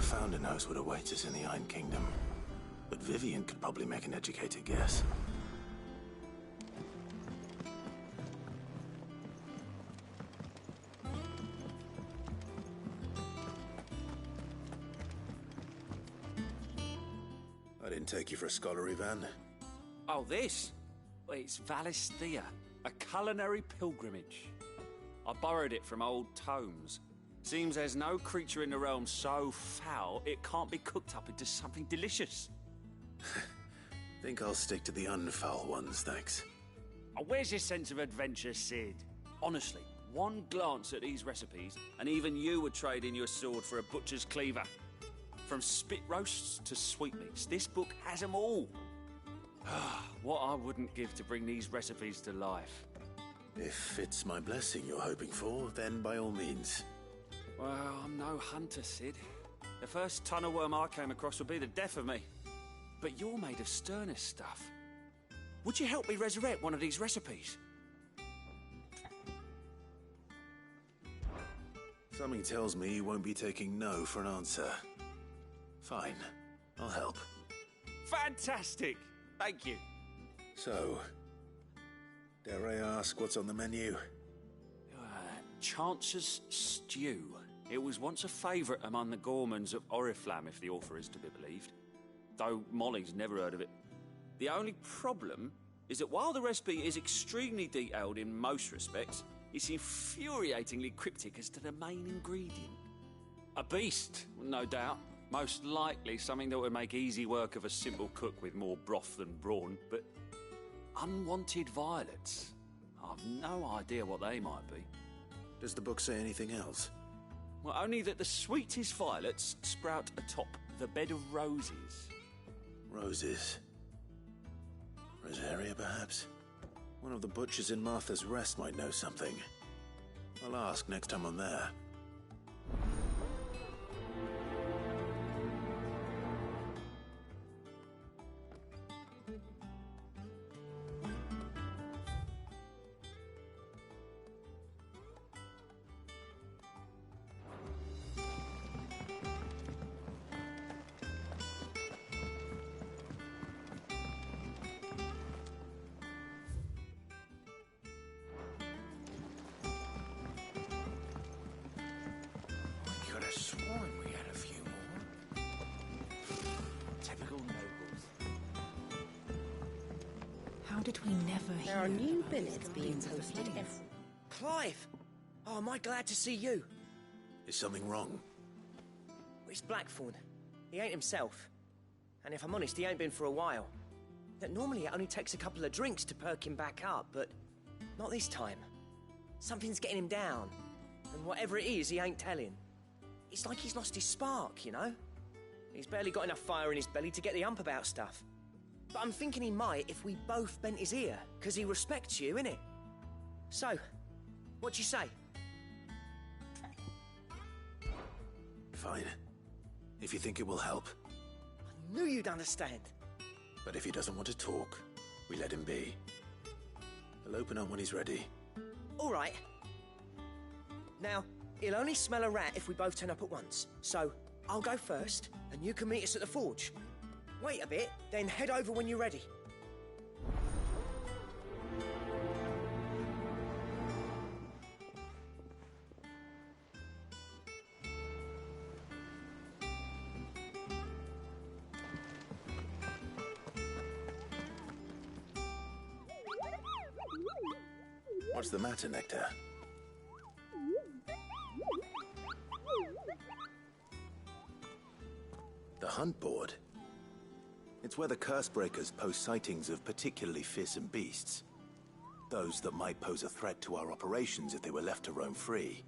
Founder knows what awaits us in the Iron Kingdom, but Vivian could probably make an educated guess. I didn't take you for a scholar, Ivan. Oh, this? Well, it's Valisthea, a culinary pilgrimage. I borrowed it from old tomes. Seems there's no creature in the realm so foul it can't be cooked up into something delicious. Think I'll stick to the unfoul ones, thanks. Oh, where's your sense of adventure, Sid? Honestly, one glance at these recipes, and even you would trade in your sword for a butcher's cleaver. From spit roasts to sweetmeats, this book has them all. What I wouldn't give to bring these recipes to life. If it's my blessing you're hoping for, then by all means. Well, I'm no hunter, Sid. The first ton of worm I came across would be the death of me. But you're made of sterner stuff. Would you help me resurrect one of these recipes? Something tells me you won't be taking no for an answer. Fine, I'll help. Fantastic! Thank you. So, dare I ask what's on the menu? Chance's Stew. It was once a favourite among the gourmands of Oriflamme, if the author is to be believed. Though Molly's never heard of it. The only problem is that while the recipe is extremely detailed in most respects, it's infuriatingly cryptic as to the main ingredient. A beast, no doubt. Most likely something that would make easy work of a simple cook with more broth than brawn, but unwanted violets. I've no idea what they might be. Does the book say anything else? Well, only that the sweetest violets sprout atop the bed of roses. Roses. Rosaria, perhaps? One of the butchers in Martha's Rest might know something. I'll ask next time I'm there. Sworn we had a few more. Typical nobles. How did we never hear? There are new about billets these being goblins of the posted plains? every... Clive! Oh, am I glad to see you. Is something wrong? It's Blackthorn. He ain't himself. And if I'm honest, he ain't been for a while. That normally it only takes a couple of drinks to perk him back up, but not this time. Something's getting him down. And whatever it is, he ain't telling. It's like he's lost his spark, you know? He's barely got enough fire in his belly to get the ump about stuff. But I'm thinking he might if we both bent his ear, because he respects you, innit? So, what do you say? Fine. If you think it will help. I knew you'd understand. But if he doesn't want to talk, we let him be. He'll open up when he's ready. All right. Now, he'll only smell a rat if we both turn up at once. So, I'll go first, and you can meet us at the forge. Wait a bit, then head over when you're ready. What's the matter, Nectar? The hunt board. It's where the Cursebreakers post sightings of particularly fearsome beasts. Those that might pose a threat to our operations if they were left to roam free.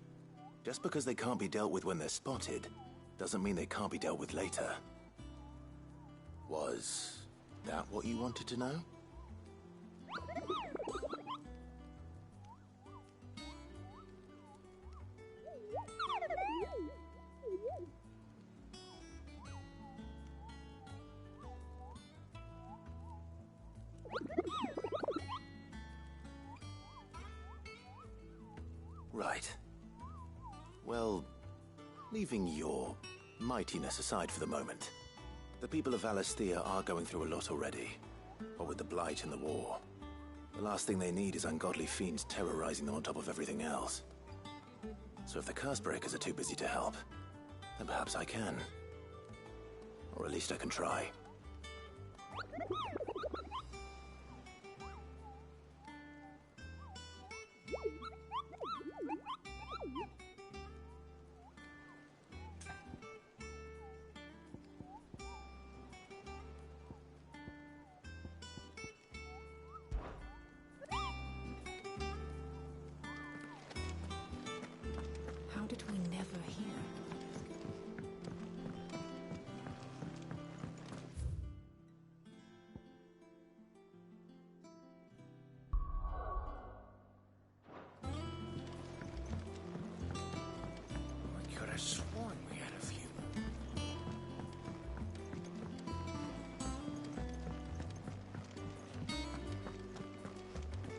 Just because they can't be dealt with when they're spotted, doesn't mean they can't be dealt with later. Was that what you wanted to know? Right. Well, leaving your Mightiness aside for the moment. The people of Valisthea are going through a lot already. What with the Blight and the war. The last thing they need is ungodly fiends terrorizing them on top of everything else. So if the Cursebreakers are too busy to help, then perhaps I can. Or at least I can try. How did we never hear? I could have sworn we had a few.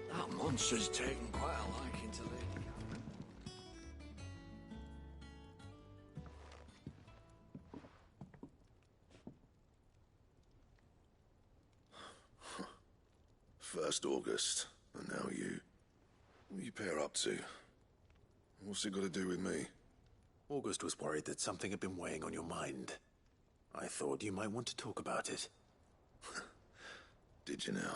That monster's taken quite a liking to Lady Karen. First August, and now you. What are you pair up to? What's it got to do with me? August was worried that something had been weighing on your mind. I thought you might want to talk about it. Did you now?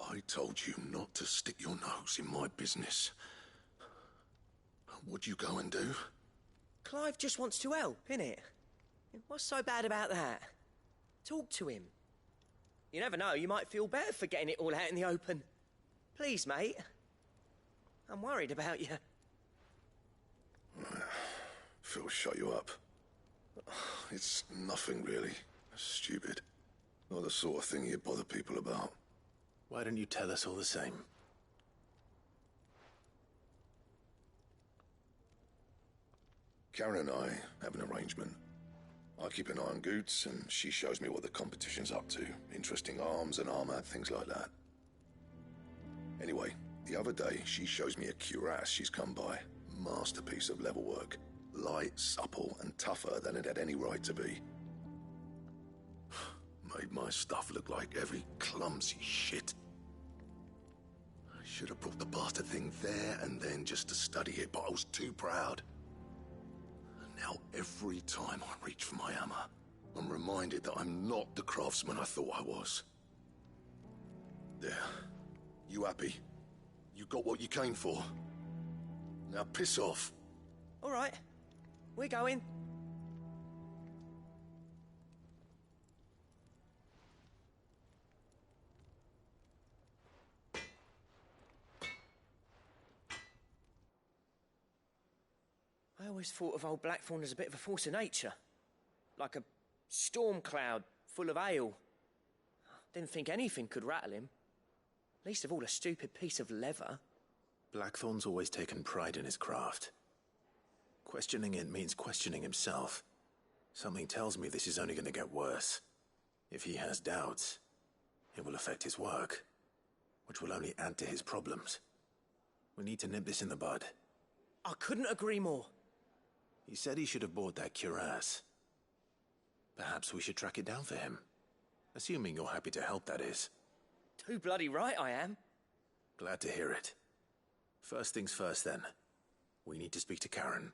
I told you not to stick your nose in my business. What'd you go and do? Clive just wants to help, innit? What's so bad about that? Talk to him. You never know, you might feel better for getting it all out in the open. Please, mate. I'm worried about you. Phil, shut you up. It's nothing really. Stupid. Not the sort of thing you bother people about. Why don't you tell us all the same? Karen and I have an arrangement. I keep an eye on Goots, and she shows me what the competition's up to. Interesting arms and armor, things like that. Anyway, the other day, she shows me a cuirass she's come by. Masterpiece of level work. Light, supple, and tougher than it had any right to be. Made my stuff look like every clumsy shit. I should have brought the bastard thing there and then just to study it, but I was too proud. And now every time I reach for my hammer, I'm reminded that I'm not the craftsman I thought I was. There. You happy? You got what you came for. Now piss off. All right, we're going. I always thought of old Blackthorn as a bit of a force of nature. Like a storm cloud full of ale. Didn't think anything could rattle him. Least of all a stupid piece of leather. Blackthorn's always taken pride in his craft. Questioning it means questioning himself. Something tells me this is only going to get worse. If he has doubts, it will affect his work, which will only add to his problems. We need to nip this in the bud. I couldn't agree more. He said he should have bought that cuirass. Perhaps we should track it down for him. Assuming you're happy to help, that is. Too bloody right I am. Glad to hear it. First things first, then. We need to speak to Karen.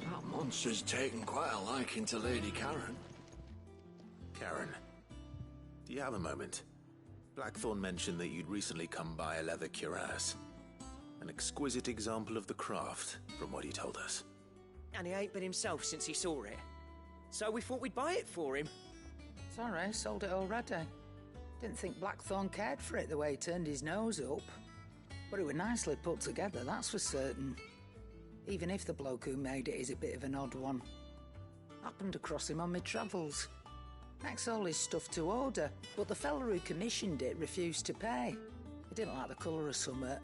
That monster's taken quite a liking to Lady Karen. Karen, do you have a moment? Blackthorn mentioned that you'd recently come by a leather cuirass. An exquisite example of the craft, from what he told us. And he ain't been himself since he saw it. So we thought we'd buy it for him. Sorry, sold it already. Didn't think Blackthorn cared for it the way he turned his nose up. But it was nicely put together, that's for certain. Even if the bloke who made it is a bit of an odd one. Happened across him on my travels. Next all his stuff to order, but the fella who commissioned it refused to pay. He didn't like the colour of summit.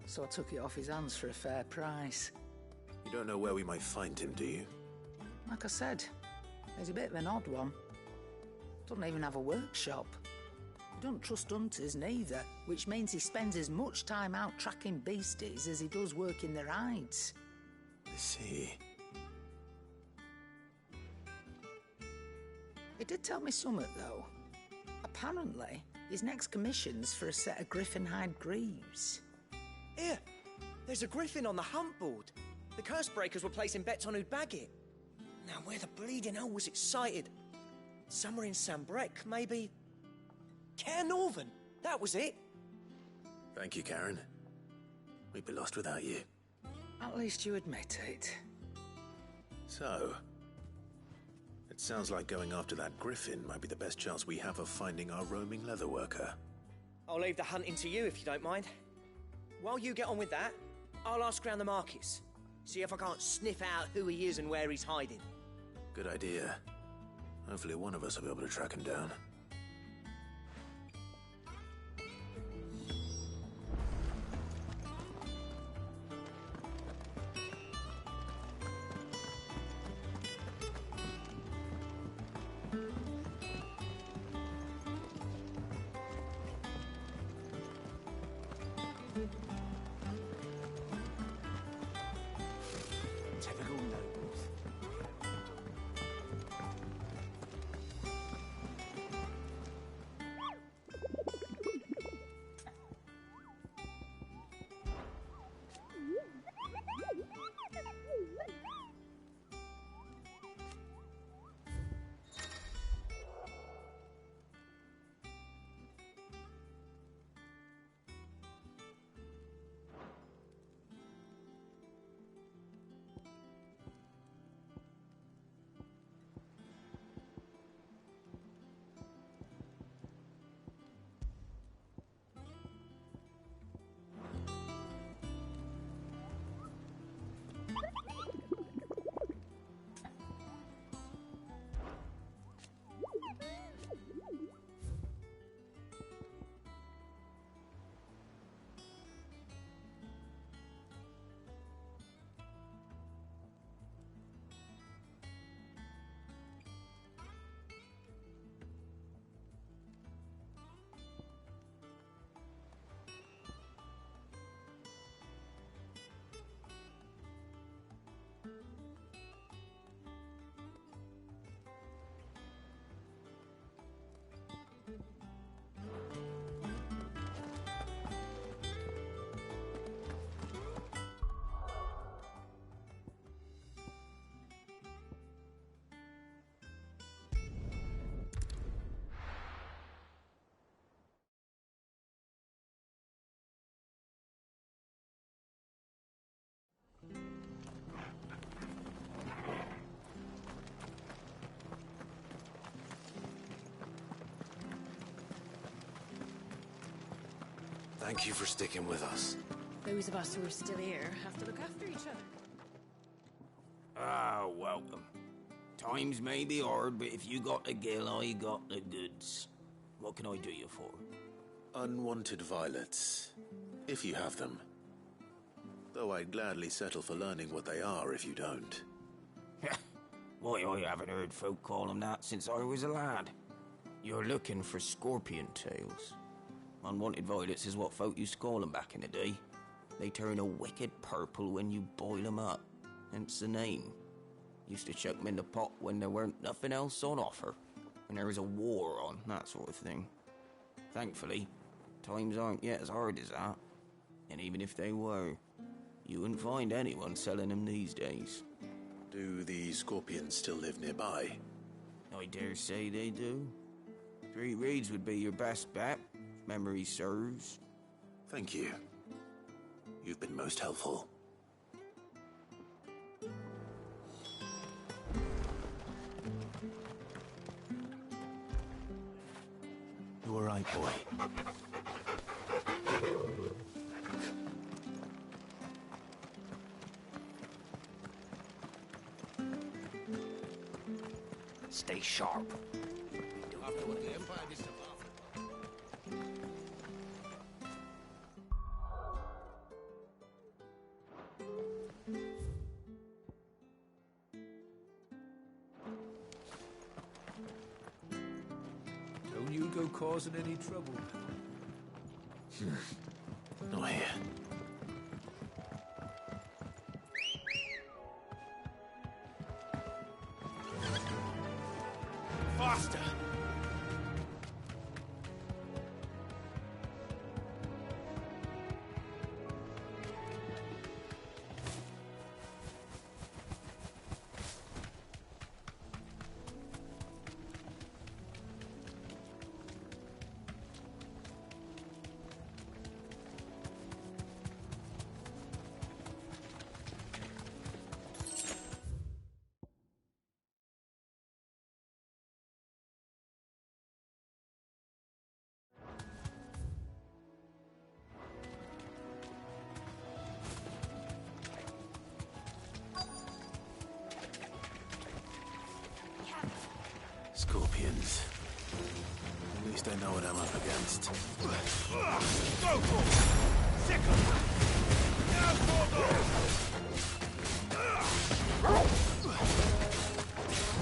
So I took it off his hands for a fair price. You don't know where we might find him, do you? Like I said, he's a bit of an odd one. Doesn't even have a workshop. He don't trust hunters neither, which means he spends as much time out tracking beasties as he does working their hides. I see. He did tell me something, though. Apparently, his next commission's for a set of griffin hide greaves. Here, there's a griffin on the hunt board. The curse breakers were placing bets on who'd bag it. Now, where the bleeding hell was it sighted? Somewhere in Sambrec, maybe... Care Northern, that was it. Thank you, Karen. We'd be lost without you. At least you admit it. So, it sounds like going after that griffin might be the best chance we have of finding our roaming leatherworker. I'll leave the hunting to you if you don't mind. While you get on with that, I'll ask around the markets. See if I can't sniff out who he is and where he's hiding. Good idea. Hopefully one of us will be able to track him down. Typical nobles. Thank you for sticking with us. Those of us who are still here have to look after each other. Ah, welcome. Times may be hard, but if you got the gill, I got the goods. What can I do you for? Unwanted violets, if you have them. Though I'd gladly settle for learning what they are if you don't. Why, I haven't heard folk call them that since I was a lad. You're looking for scorpion tails. Unwanted violets is what folk used to call them back in the day. They turn a wicked purple when you boil them up, hence the name. Used to chuck them in the pot when there weren't nothing else on offer, when there was a war on, that sort of thing. Thankfully, times aren't yet as hard as that. And even if they were, you wouldn't find anyone selling them these days. Do the scorpions still live nearby? I dare say they do. 3 Reeds would be your best bet, if memory serves. Thank you. You've been most helpful. You all right, boy? Stay sharp. After what the Empire is about. go causing any trouble. Not here. Faster! Scorpions. At least I know what I'm up against. Go for it! Sickle! Now for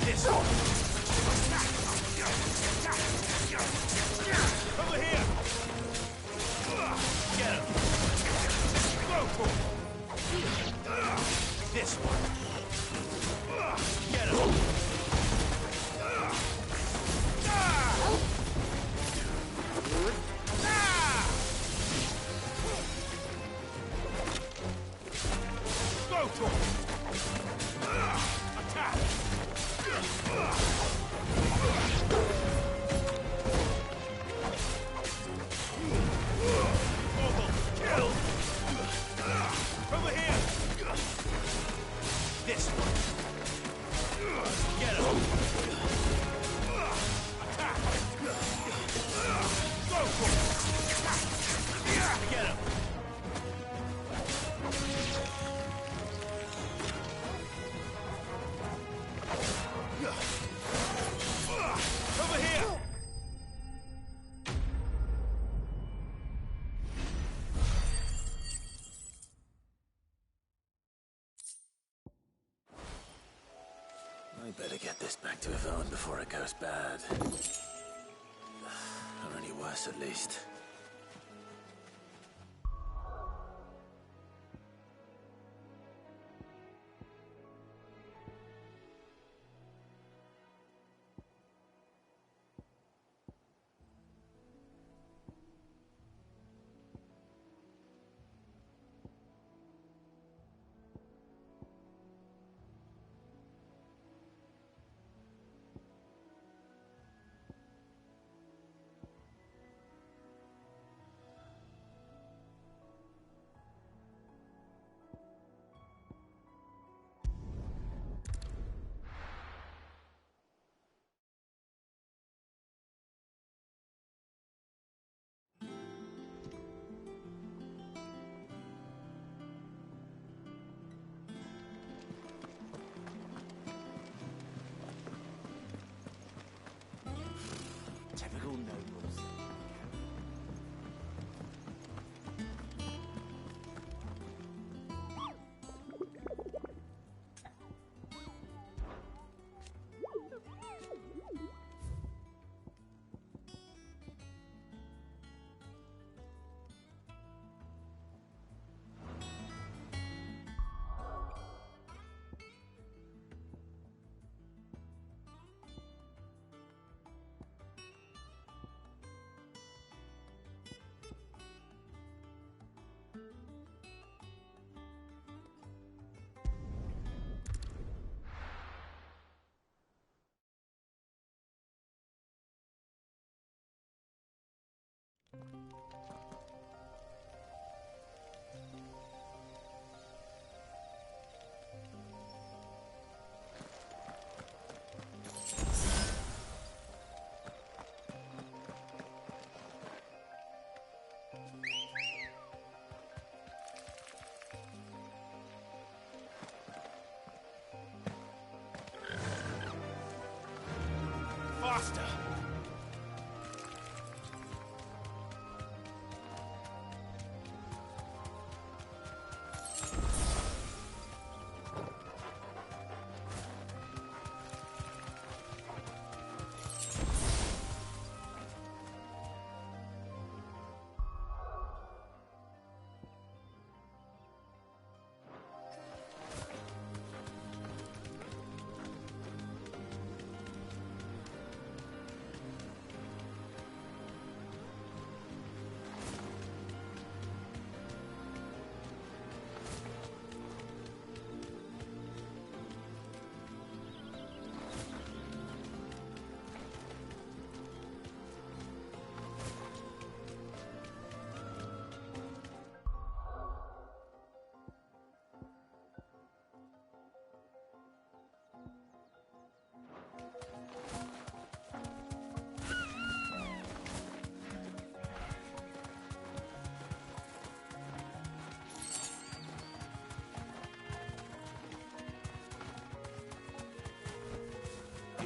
this one! Over here! Get him! Go for it! This one! Get him! I better get this back to Yvonne before it goes bad. Or any worse, at least. Typical nobles. Faster!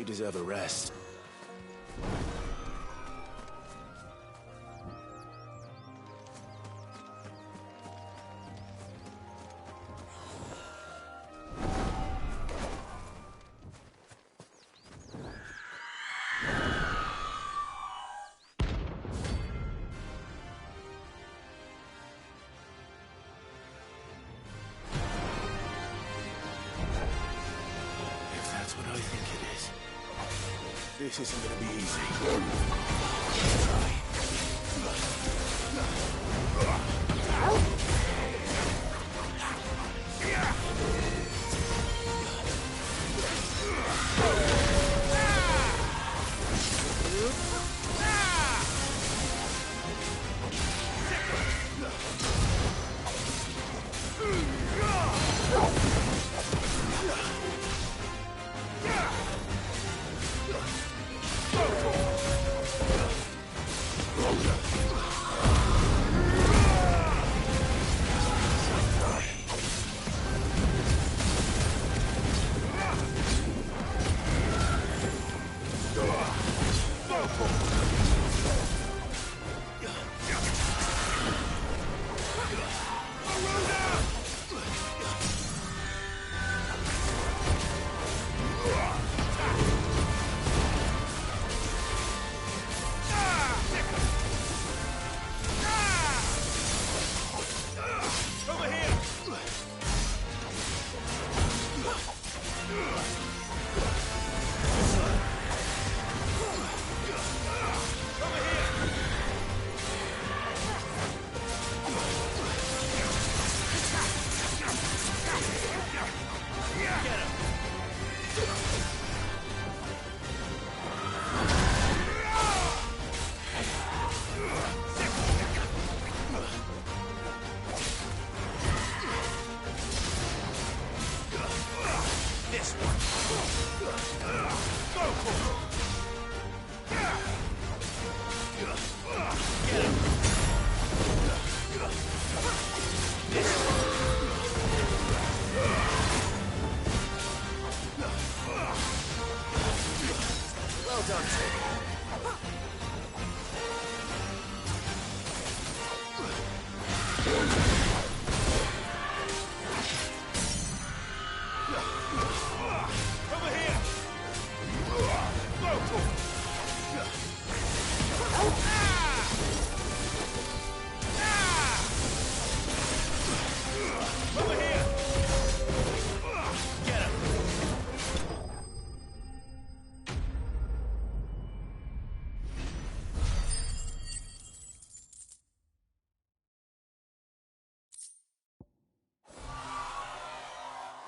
You deserve a rest. This isn't gonna be easy.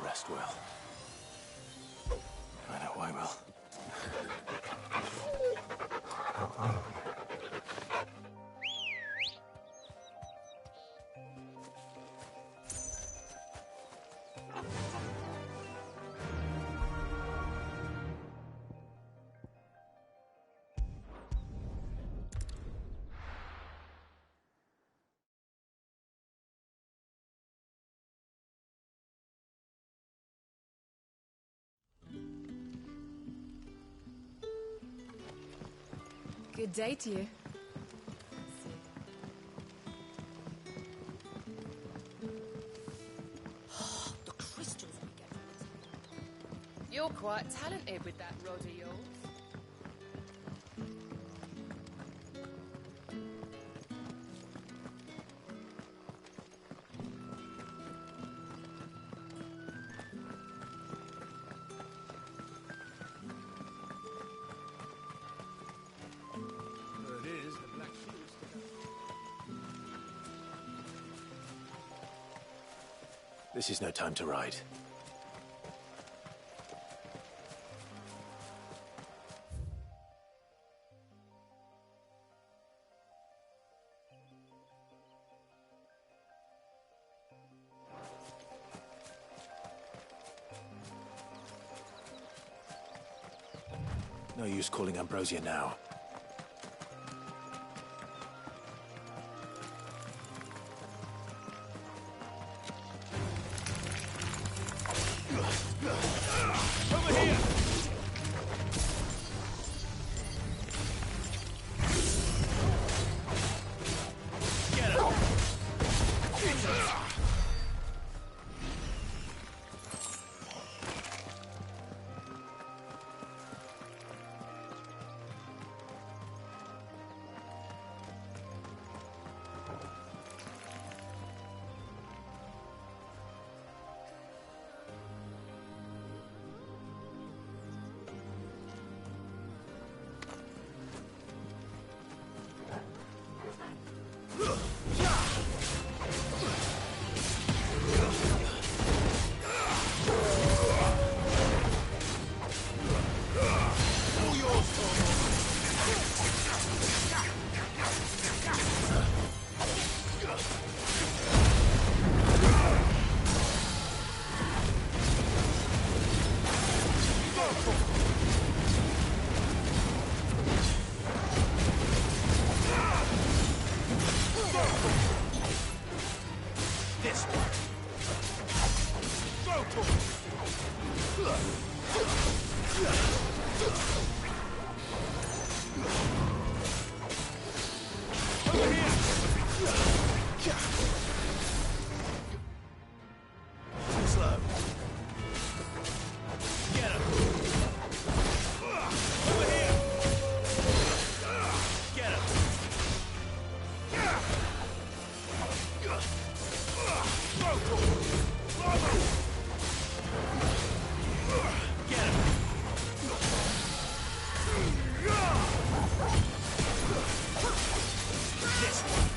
Rest well. I know I will. Good day to you. The crystals we get from this. You're quite talented with that rod of yours. This is no time to ride. No use calling Ambrosia now. Over here! Too slow. Get him. Over here. Get him. Get him. This one.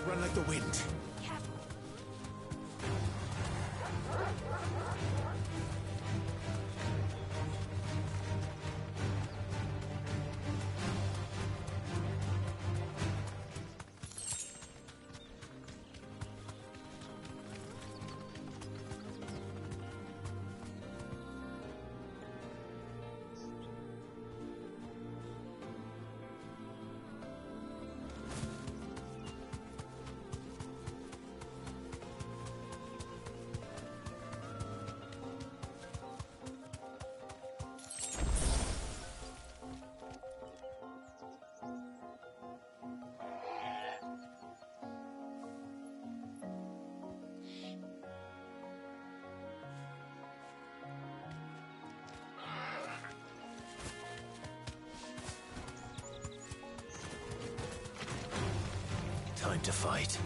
Run like the wind. Time to fight.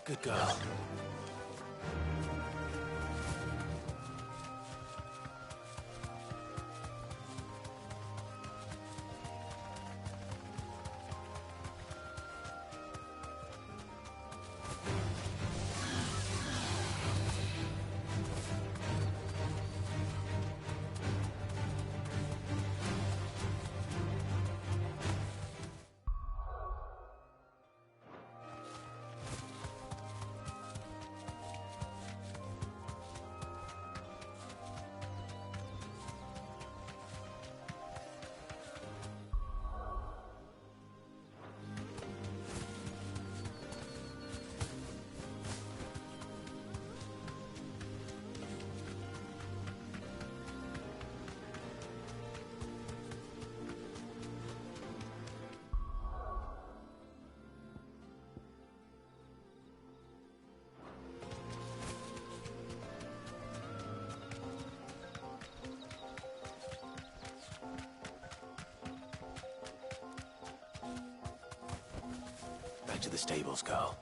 Good girl. Back to the stables, girl.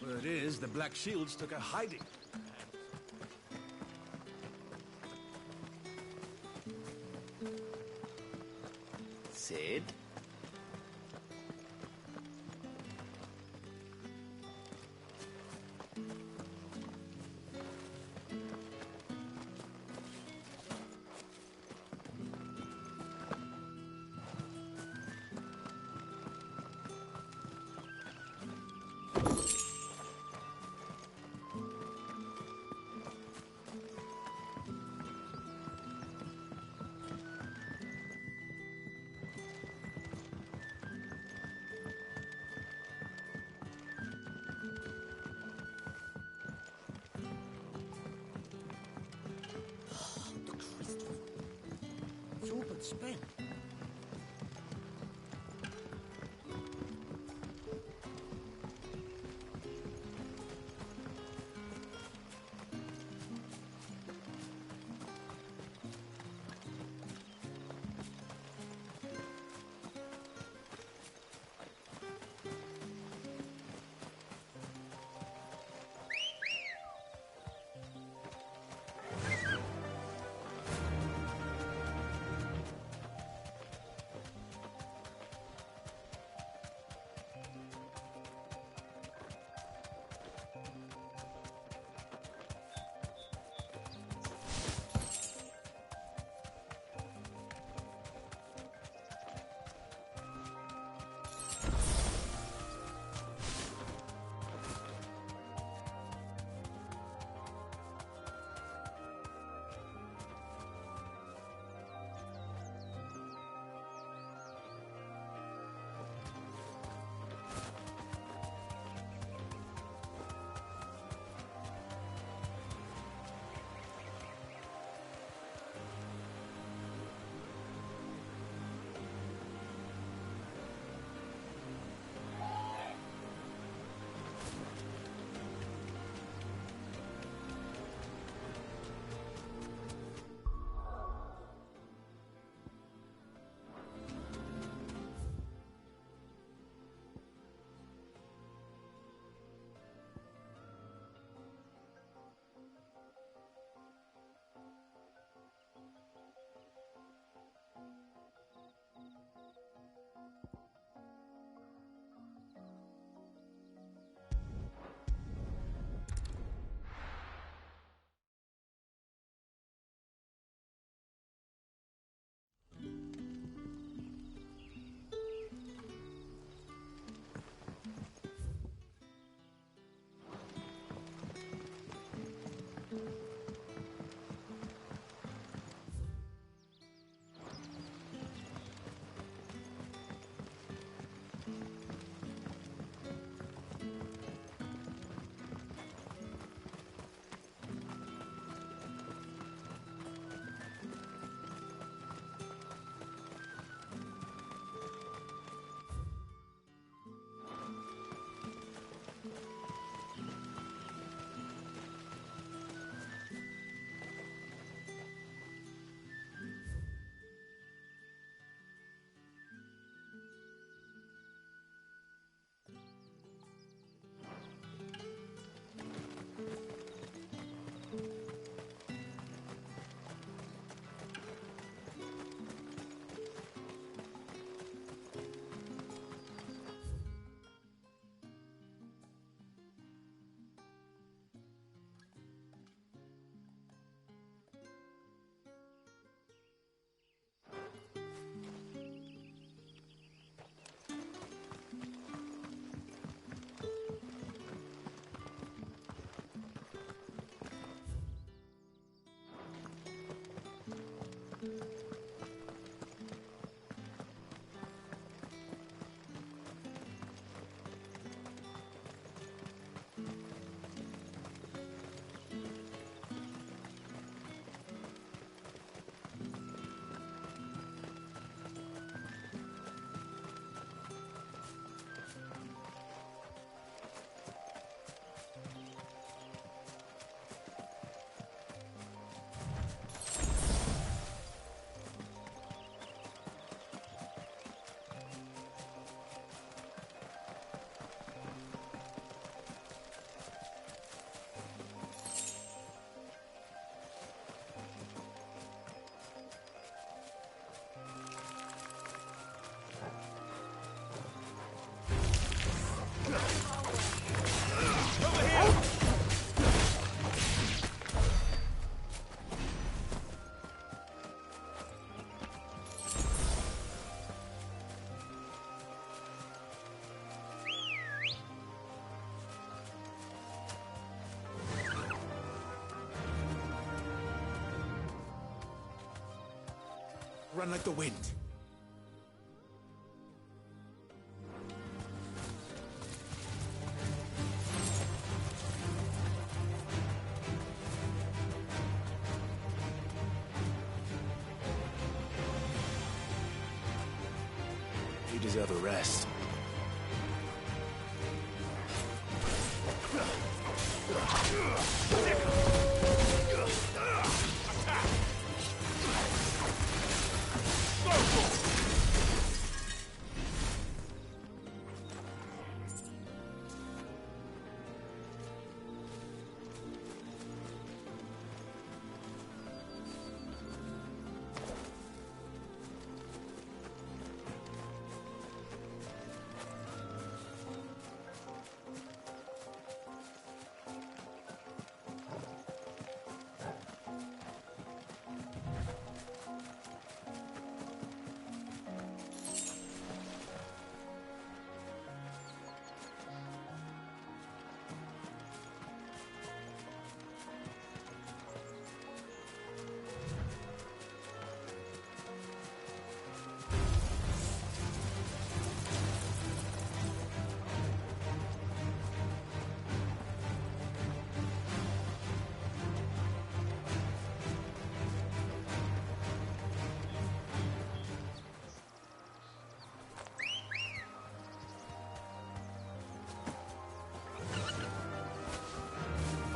Word is, the Black Shields took a hiding. Sid? It's all but spent. run like the wind. You deserve a rest.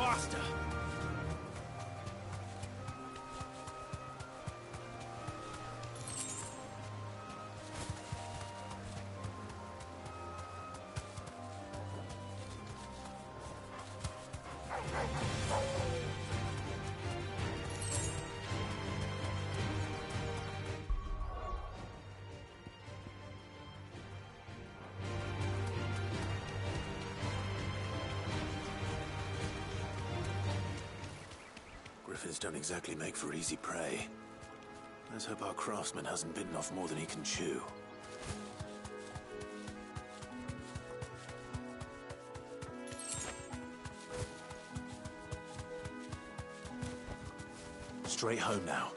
Faster! Griffins don't exactly make for easy prey. Let's hope our craftsman hasn't bitten off more than he can chew. Straight home now.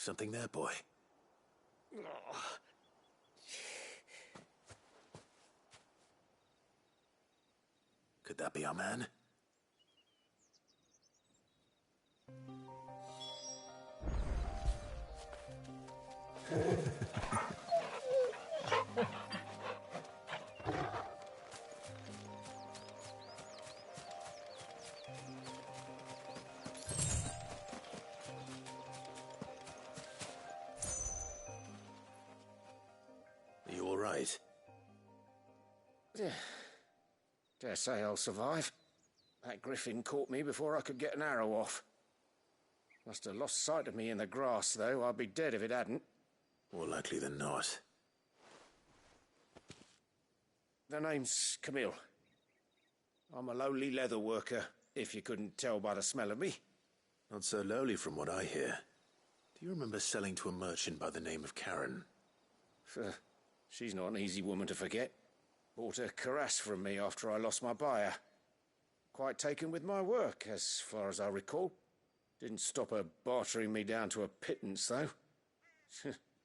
something there, boy? Could that be our man? Are you all right? Dare say I'll survive. That griffin caught me before I could get an arrow off. Must have lost sight of me in the grass, though. I'd be dead if it hadn't. More likely than not. The name's Camille. I'm a lowly leather worker, if you couldn't tell by the smell of me. Not so lowly from what I hear. Do you remember selling to a merchant by the name of Karen? She's not an easy woman to forget. Bought a cuirass from me after I lost my buyer. Quite taken with my work, as far as I recall. Didn't stop her bartering me down to a pittance, though.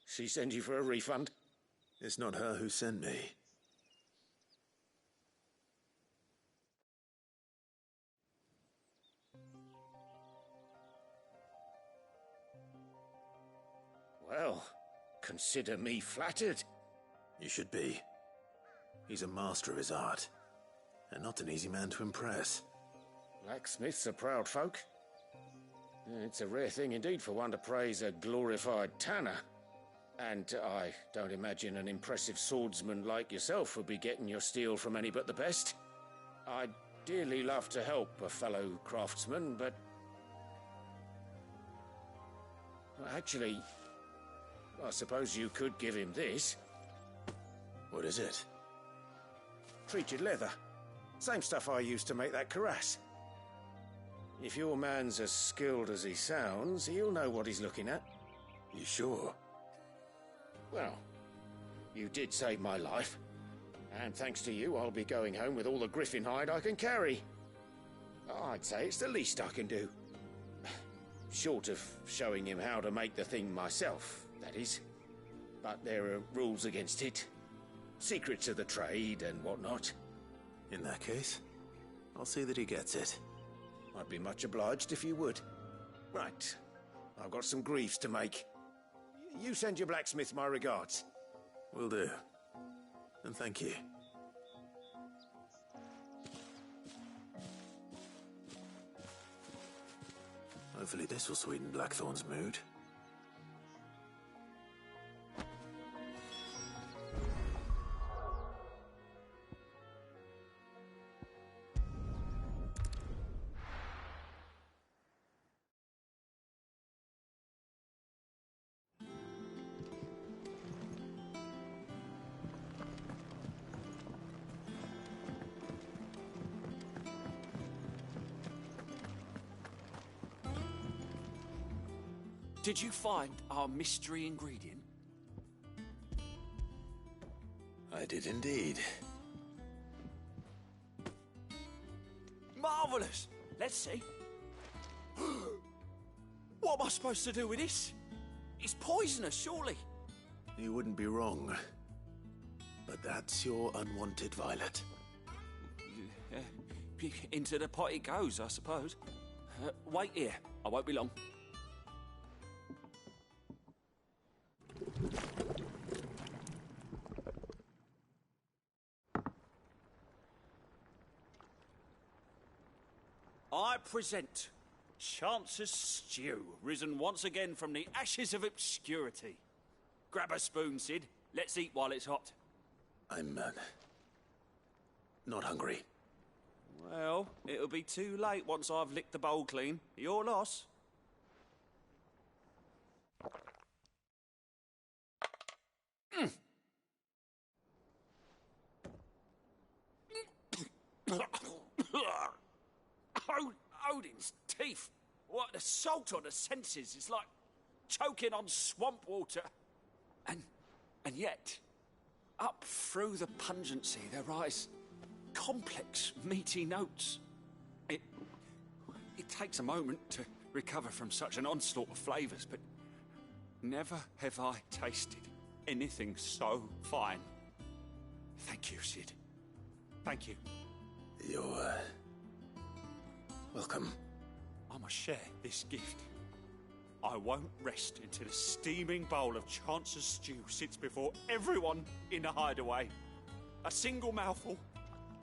She sent you for a refund? It's not her who sent me. Well, consider me flattered. You should be. He's a master of his art, and not an easy man to impress. Blacksmiths are proud folk. It's a rare thing indeed for one to praise a glorified tanner. And I don't imagine an impressive swordsman like yourself would be getting your steel from any but the best. I'd dearly love to help a fellow craftsman, but... Well, actually, I suppose you could give him this. What is it? Treated leather. Same stuff I used to make that cuirass. If your man's as skilled as he sounds, he'll know what he's looking at. You sure? Well, you did save my life. And thanks to you, I'll be going home with all the griffin hide I can carry. I'd say it's the least I can do. Short of showing him how to make the thing myself, that is. But there are rules against it. Secrets of the trade and whatnot. In that case, I'll see that he gets it. I'd be much obliged if you would. Right. I've got some greaves to make. You send your blacksmith my regards. Will do. And thank you. Hopefully this will sweeten Blackthorn's mood. Did you find our mystery ingredient? I did indeed. Marvellous! Let's see. What am I supposed to do with this? It's poisonous, surely. You wouldn't be wrong. But that's your unwanted violet. Into the pot it goes, I suppose. Wait here. I won't be long. I present Chance's Stew, risen once again from the ashes of obscurity. Grab a spoon, Sid. Let's eat while it's hot. I'm, not hungry. Well, it'll be too late once I've licked the bowl clean. Your loss. Odin's teeth. What, the salt on the senses is like choking on swamp water. And yet, up through the pungency there rise complex, meaty notes. It takes a moment to recover from such an onslaught of flavours, but Never have I tasted anything so fine. Thank you, Sid. Thank you. You're, welcome. I must share this gift. I won't rest until a steaming bowl of Chance's stew sits before everyone in the hideaway. A single mouthful,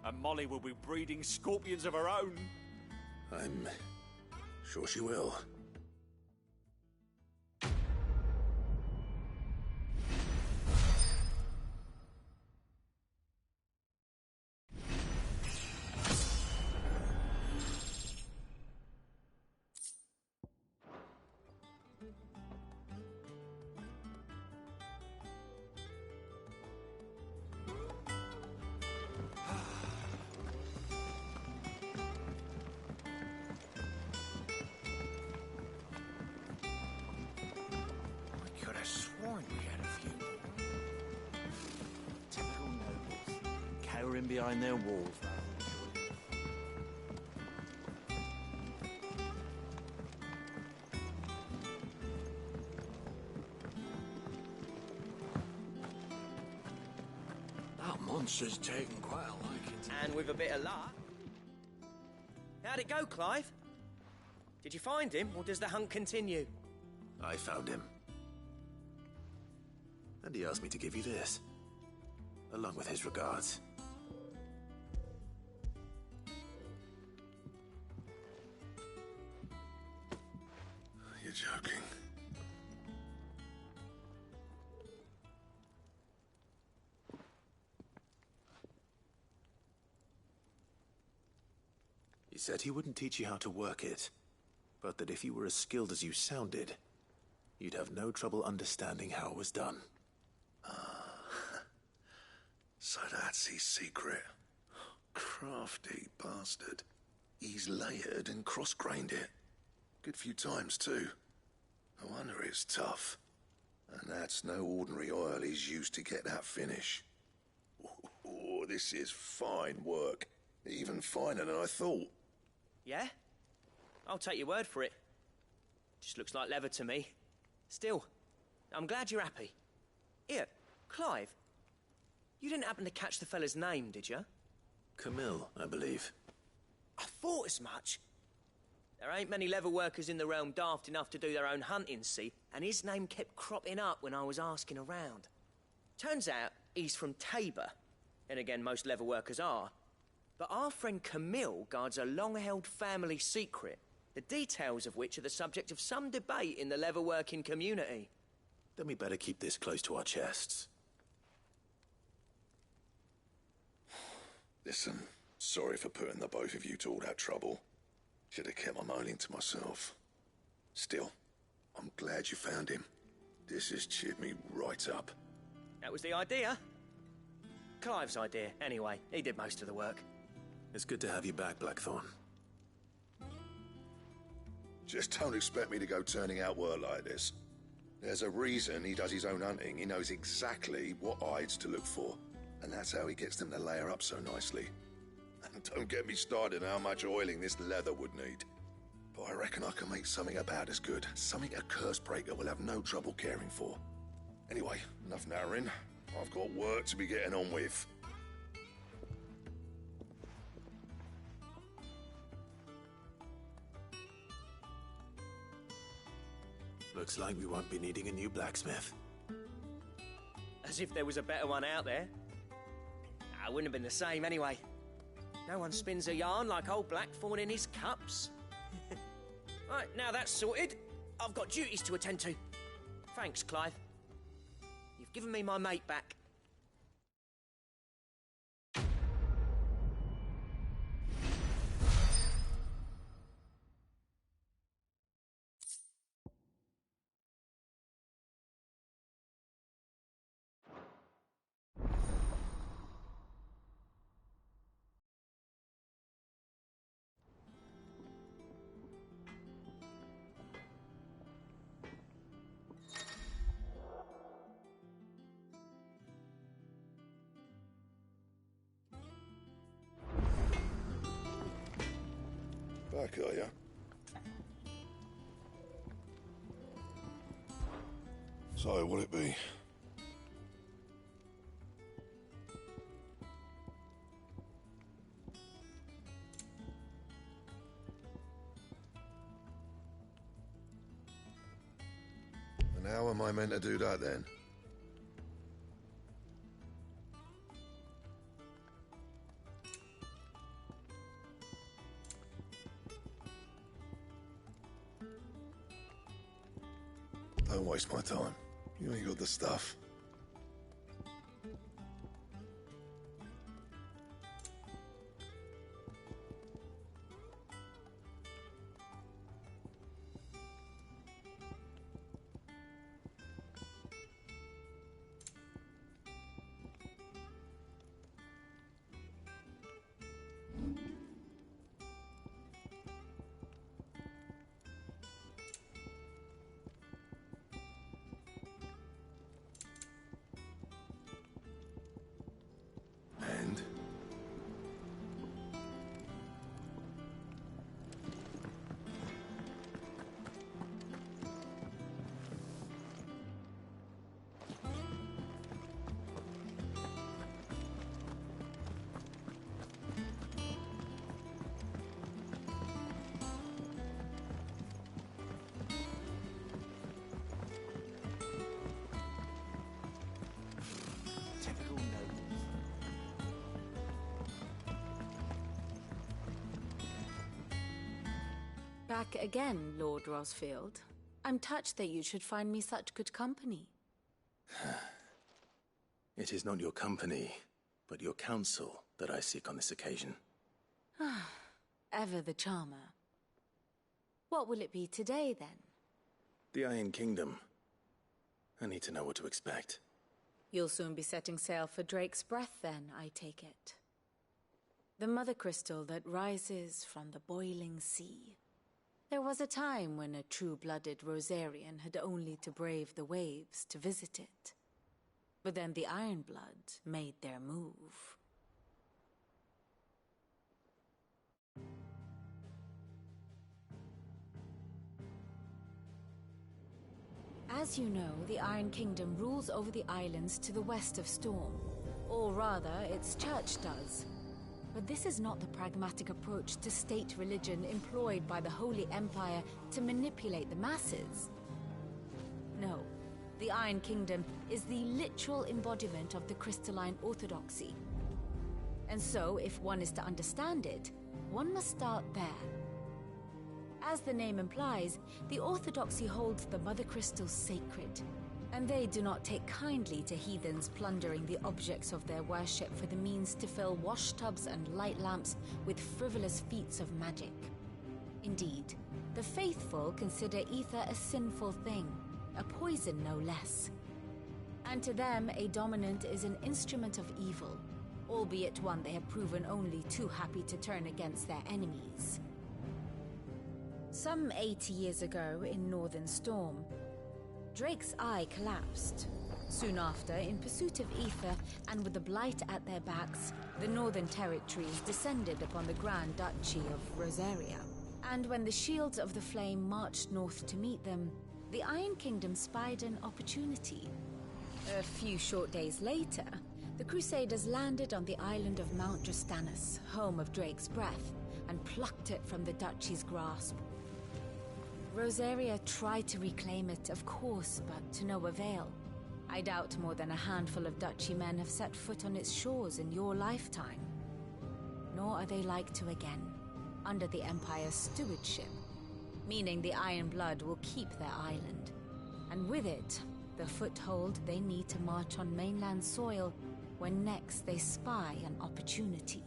and Molly will be breeding scorpions of her own. I'm sure she will. Behind their walls. That monster's taken quite a liking. And with a bit of luck. How'd it go, Clive? Did you find him, or does the hunt continue? I found him. And he asked me to give you this, along with his regards. You're joking. He said he wouldn't teach you how to work it, but that if you were as skilled as you sounded, you'd have no trouble understanding how it was done. So that's his secret. Crafty bastard. He's layered and cross-grained it. Good few times, too. No wonder it's tough. And that's no ordinary oil he's used to get that finish. Oh, this is fine work. Even finer than I thought. Yeah? I'll take your word for it. Just looks like leather to me. Still, I'm glad you're happy. Here, Clive. You didn't happen to catch the fella's name, did you? Camille, I believe. I thought as much. There ain't many leather workers in the realm daft enough to do their own hunting, see? And his name kept cropping up when I was asking around. Turns out he's from Tabor. And again, most leather workers are. But our friend Camille guards a long-held family secret, the details of which are the subject of some debate in the leather-working community. Then we better keep this close to our chests. Listen, sorry for putting the both of you to all that trouble. Should have kept my moaning to myself. Still, I'm glad you found him. This has cheered me right up. That was the idea. Clive's idea, anyway. He did most of the work. It's good to have you back, Blackthorn. Just don't expect me to go turning out work like this. There's a reason he does his own hunting. He knows exactly what hides to look for. And that's how he gets them to layer up so nicely. And don't get me started on how much oiling this leather would need. But I reckon I can make something about as good. Something a Cursebreaker will have no trouble caring for. Anyway, enough narrowing. I've got work to be getting on with. Looks like we won't be needing a new blacksmith. As if there was a better one out there. I wouldn't have been the same anyway. No one spins a yarn like old Blackthorn in his cups. Right, now that's sorted, I've got duties to attend to. Thanks, Clive. You've given me my mate back. Back, are ya? So, what'll it be? And how am I meant to do that then? Don't waste my time. You ain't got the stuff. And? Typical nobles. Back again, Lord Rosfield. I'm touched that you should find me such good company. It is not your company, but your counsel that I seek on this occasion. Ever the charmer. What will it be today, then? The Iron Kingdom. I need to know what to expect. You'll soon be setting sail for Drake's Breath, then, I take it. The mother crystal that rises from the boiling sea. There was a time when a true-blooded Rosarian had only to brave the waves to visit it. But then the Ironblood made their move. As you know, the Iron Kingdom rules over the islands to the west of Storm. Or rather, its church does. But this is not the pragmatic approach to state religion employed by the Holy Empire to manipulate the masses. No, the Iron Kingdom is the literal embodiment of the crystalline orthodoxy. And so, if one is to understand it, one must start there. As the name implies, the orthodoxy holds the mother crystals sacred, and they do not take kindly to heathens plundering the objects of their worship for the means to fill washtubs and light lamps with frivolous feats of magic. Indeed, the faithful consider ether a sinful thing, a poison no less. And to them, a dominant is an instrument of evil, albeit one they have proven only too happy to turn against their enemies. Some 80 years ago, in Northern Storm, Drake's Eye collapsed. Soon after, in pursuit of ether and with the Blight at their backs, the Northern Territories descended upon the Grand Duchy of Rosaria. And when the Shields of the Flame marched north to meet them, the Iron Kingdom spied an opportunity. A few short days later, the Crusaders landed on the island of Mount Drastanus, home of Drake's Breath, and plucked it from the Duchy's grasp. Rosaria tried to reclaim it, of course, but to no avail. I doubt more than a handful of Duchy men have set foot on its shores in your lifetime. Nor are they like to again, under the Empire's stewardship, meaning the Iron Blood will keep their island, and with it, the foothold they need to march on mainland soil when next they spy an opportunity.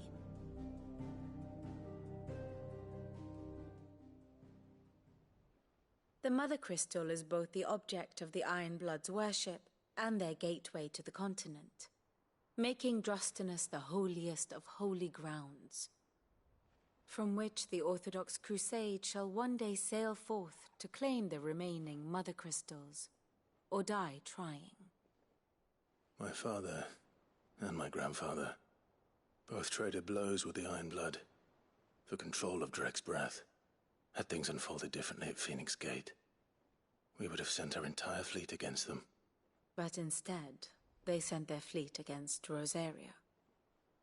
The Mother Crystal is both the object of the Iron Blood's worship and their gateway to the continent, making Drastanus the holiest of holy grounds, from which the Orthodox Crusade shall one day sail forth to claim the remaining Mother Crystals, or die trying. My father and my grandfather both traded blows with the Iron Blood for control of Drake's Breath. Had things unfolded differently at Phoenix Gate, we would have sent our entire fleet against them. But instead, they sent their fleet against Rosaria,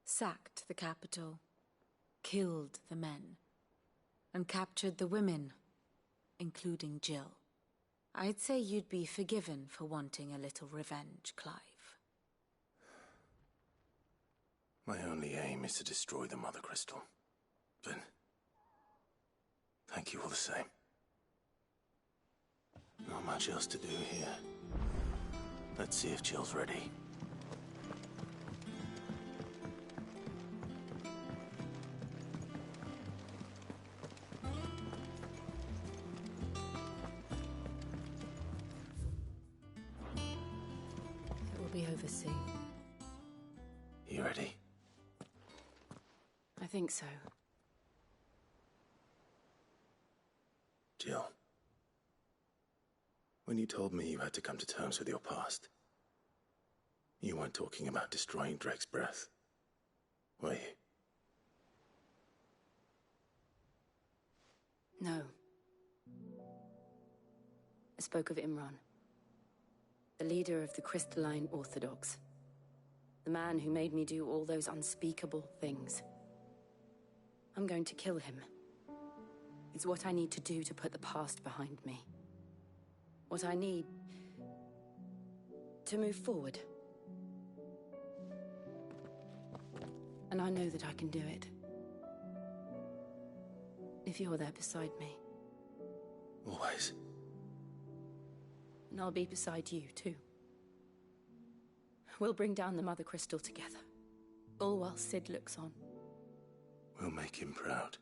sacked the capital, killed the men, and captured the women, including Jill. I'd say you'd be forgiven for wanting a little revenge, Clive. My only aim is to destroy the Mother Crystal. But thank you all the same. Not much else to do here. Let's see if Jill's ready. It will be over soon. You ready? I think so. Jill. When you told me you had to come to terms with your past, you weren't talking about destroying Drake's breath, were you? No. I spoke of Imran, the leader of the Crystalline Orthodox. The man who made me do all those unspeakable things. I'm going to kill him. It's what I need to do to put the past behind me. What I need to move forward. And I know that I can do it. If you're there beside me. Always. And I'll be beside you, too. We'll bring down the Mother Crystal together. All while Sid looks on. We'll make him proud.